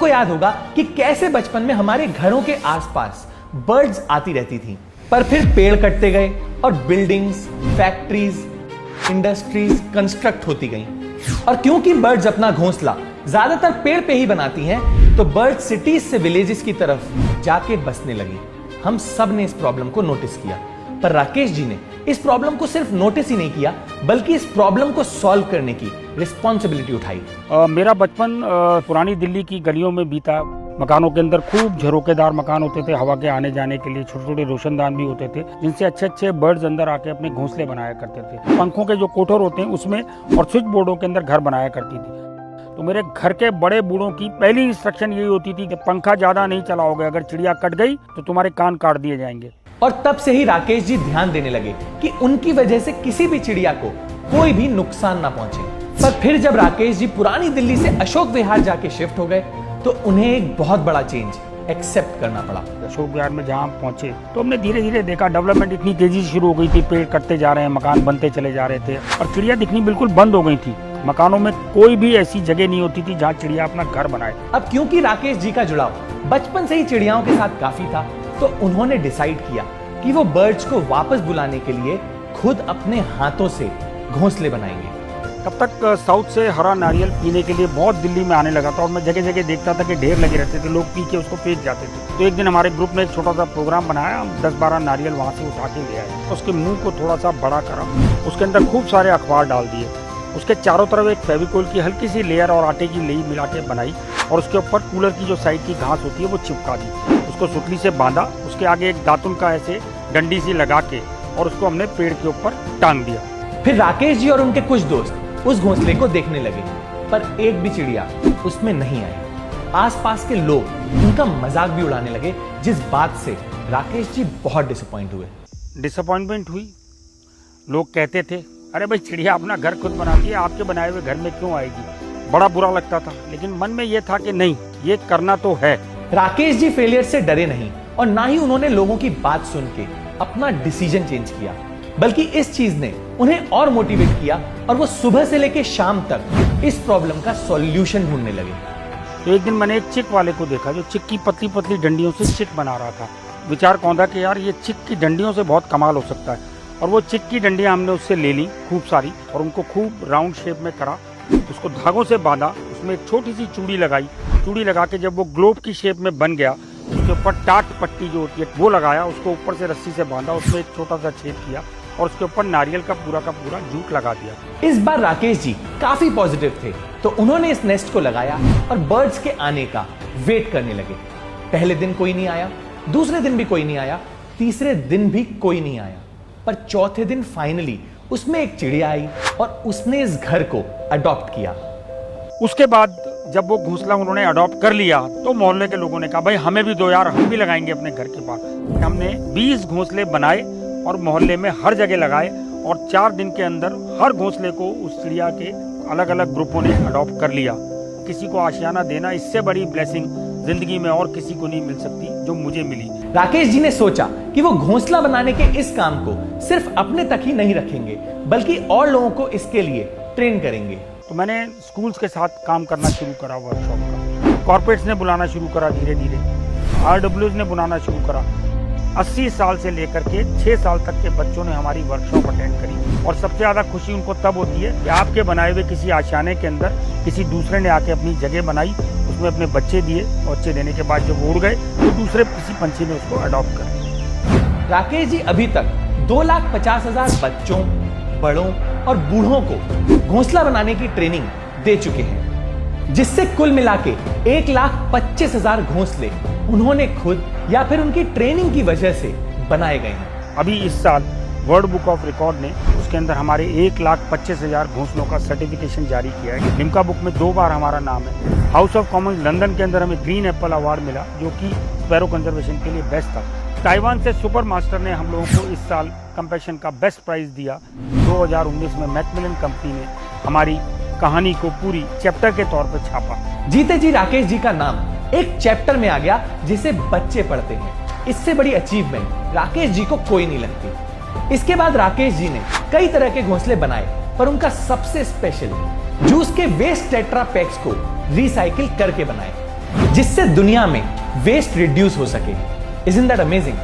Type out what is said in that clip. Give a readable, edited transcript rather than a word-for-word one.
सबको याद होगा कि कैसे बचपन में हमारे घरों के आसपास बर्ड्स आती रहती थी, पर फिर पेड़ कटते गए और बिल्डिंग्स, फैक्ट्रीज, इंडस्ट्रीज कंस्ट्रक्ट होती गई। और क्योंकि बर्ड्स अपना घोंसला ज्यादातर पेड़ पे ही बनाती हैं, तो बर्ड सिटीज से विलेजेस की तरफ जाके बसने लगी। हम सब ने इस प्रॉब्लम को नोटिस किया, पर राकेश जी ने इस प्रॉब्लम को सिर्फ नोटिस ही नहीं किया, बल्कि इस प्रॉब्लम को सॉल्व करने की रिस्पॉन्सिबिलिटी उठाई। मेरा बचपन पुरानी दिल्ली की गलियों में बीता। मकानों के अंदर खूब झरोकेदार मकान होते थे, हवा के आने जाने के लिए छोटे छोटे रोशनदान भी होते थे, जिनसे अच्छे अच्छे बर्ड्स अंदर आके अपने घोंसले बनाया करते थे। पंखों के जो कोठर होते हैं उसमें और स्विच बोर्डों के अंदर घर बनाया करती थी। तो मेरे घर के बड़े बूढ़ों की पहली इंस्ट्रक्शन यही होती थी कि पंखा ज्यादा नहीं चलाओगे, अगर चिड़िया कट गई तो तुम्हारे कान काट दिए जाएंगे। और तब से ही राकेश जी ध्यान देने लगे कि उनकी वजह से किसी भी चिड़िया को कोई भी नुकसान ना पहुंचे। पर फिर जब राकेश जी पुरानी दिल्ली से अशोक विहार जाके शिफ्ट हो गए, तो उन्हें एक बहुत बड़ा चेंज एक्सेप्ट करना पड़ा। अशोक विहार में जहाँ पहुंचे तो हमने धीरे धीरे देखा डेवलपमेंट इतनी तेजी से शुरू हो गई थी, पेड़ कटते जा रहे हैं, मकान बनते चले जा रहे थे और चिड़िया दिखनी बिल्कुल बंद हो गई थी। मकानों में कोई भी ऐसी जगह नहीं होती थी जहाँ चिड़िया अपना घर बनाए। अब क्योंकि राकेश जी का जुड़ाव बचपन से ही चिड़ियाओं के साथ काफी था, तो उन्होंने डिसाइड किया कि वो बर्ड्स को वापस बुलाने के लिए खुद अपने हाथों से घोंसले बनाएंगे। तब तक साउथ से हरा नारियल पीने के लिए बहुत दिल्ली में आने लगा था और मैं जगह जगह देखता था कि ढेर लगे रहते थे, लोग पी के उसको फेंक जाते थे। तो एक दिन हमारे ग्रुप ने एक छोटा सा प्रोग्राम बनाया, हम 10-12 नारियल वहाँ से उठा के ले आए, उसके मुंह को थोड़ा सा बड़ा करा, उसके अंदर खूब सारे अखबार डाल दिए, उसके चारों तरफ एक फेविकोल की हल्की सी लेयर और आटे की लेई मिला के बनाई और उसके ऊपर कूलर की जो साइड की घास होती है वो चिपका दी, उसको सुतली से बांधा, उसके आगे एक दातुन का ऐसे डंडी सी लगा के और उसको हमने पेड़ के ऊपर टांग दिया। फिर राकेश जी और उनके कुछ दोस्त उस घोंसले को देखने लगे, पर एक भी चिड़िया उसमें नहीं आई। आसपास के लोग उनका मजाक भी उड़ाने लगे, जिस बात से राकेश जी बहुत डिसअपॉइंटमेंट हुई। लोग कहते थे, अरे भाई चिड़िया अपना घर खुद बनाती है, आपके बनाए हुए घर में क्यों आएगी। बड़ा बुरा लगता था, लेकिन मन में यह था कि नहीं, ये करना तो है। राकेश जी फेलियर से डरे नहीं और ना ही उन्होंने लोगों की बात सुन के अपना डिसीजन चेंज किया, बल्कि इस चीज ने उन्हें और मोटिवेट किया और वो सुबह से लेकर शाम तक इस प्रॉब्लम का सॉल्यूशन ढूंढने लगे। तो एक दिन मैंने एक चिक वाले को देखा जो चिक की पतली पतली डंडियों से चिक बना रहा था। विचार कौंधा कि यार ये चिक की डंडियों से बहुत कमाल हो सकता है, और वो चिक की डंडियां हमने उससे ले ली खूब सारी और उनको खूब राउंड शेप में करा, उसको धागों से बांधा, उसमें एक छोटी सी चूड़ी लगाई, चूड़ी लगा के जब वो ग्लोब की शेप में बन गया, उसके ऊपर टाट पट्टी जो होती है वो लगाया, उसको ऊपर से रस्सी से बांधा, उसमें एक छोटा सा छेद किया और उसके ऊपर नारियल का पूरा जूट लगा दिया। इस बार राकेश जी काफी पॉजिटिव थे, तो उन्होंने इस नेस्ट को लगाया और बर्ड्स के आने का वेट करने लगे। पहले दिन कोई नहीं आया, दूसरे दिन भी कोई नहीं आया, तीसरे दिन भी कोई नहीं आया, पर चौथे दिन फाइनली उसमें एक चिड़िया आई और उसने इस घर को अडॉप्ट किया। उसके बाद जब वो घोंसला उन्होंने अडॉप्ट कर लिया तो मोहल्ले के लोगों ने कहा, भाई हमें भी दो यार, हम भी लगाएंगे अपने घर के पास। हमने 20 घोंसले बनाए और मोहल्ले में हर जगह लगाए और 4 दिन के अंदर हर घोंसले को उस चिड़िया के अलग अलग ग्रुपों ने अडॉप्ट कर लिया। किसी को आशियाना देना, इससे बड़ी ब्लेसिंग जिंदगी में और किसी को नहीं मिल सकती जो मुझे मिली। राकेश जी ने सोचा कि वो घोंसला बनाने के इस काम को सिर्फ अपने तक ही नहीं रखेंगे, बल्कि और लोगों को इसके लिए ट्रेन करेंगे। तो मैंने स्कूल्स के साथ काम करना शुरू करा, वर्कशॉप का, कॉर्पोरेट्स ने बुलाना शुरू करा, धीरे धीरे RWs ने बुलाना शुरू करा। 80 साल से लेकर के 6 साल तक के बच्चों ने हमारी वर्कशॉप अटेंड करी और सबसे ज़्यादा खुशी उनको तब होती है कि आपके बनाए हुए किसी आशियाने के अंदर किसी दूसरे ने आके अपनी जगह बनाई, उसमें अपने बच्चे दिए, बच्चे देने के बाद जब उड़ गए तो दूसरे किसी पंछी ने उसको अडॉप्ट कर लिया। राकेश जी अभी तक 2,50,000 बच्चों, बड़ों और बूढ़ों को घोंसला बनाने की ट्रेनिंग दे चुके हैं, जिससे कुल मिला के 1,25,000 घोंसले उन्होंने खुद या फिर उनकी ट्रेनिंग की वजह से बनाए गए हैं। अभी इस साल वर्ल्ड बुक ऑफ रिकॉर्ड ने उसके अंदर हमारे 1,25,000 घोंसलों का सर्टिफिकेशन जारी किया है। लिम्का बुक में 2 बार हमारा नाम है। हाउस ऑफ कॉमन्स लंदन के अंदर हमें ग्रीन एप्पल अवार्ड मिला, जो कि स्पैरो कंजर्वेशन के लिए बेस्ट था। ताइवान से सुपर मास्टर ने हम लोगों को इस साल कंपैशन का बेस्ट प्राइज दिया। 2019 में मैकमिलन कंपनी ने हमारी कहानी को पूरी चैप्टर के तौर पर छापा। जीते जी राकेश जी का नाम एक चैप्टर में आ गया जिसे बच्चे पढ़ते हैं। इससे बड़ी अचीवमेंट राकेश जी को कोई नहीं लगती। इसके बाद राकेश जी ने कई तरह के घोंसले बनाए, पर उनका सबसे स्पेशल जूस के वेस्ट टेट्रा पैक्स को रिसाइकिल करके बनाए। जिससे दुनिया में वेस्ट रिड्यूस हो सके। Isn't that amazing?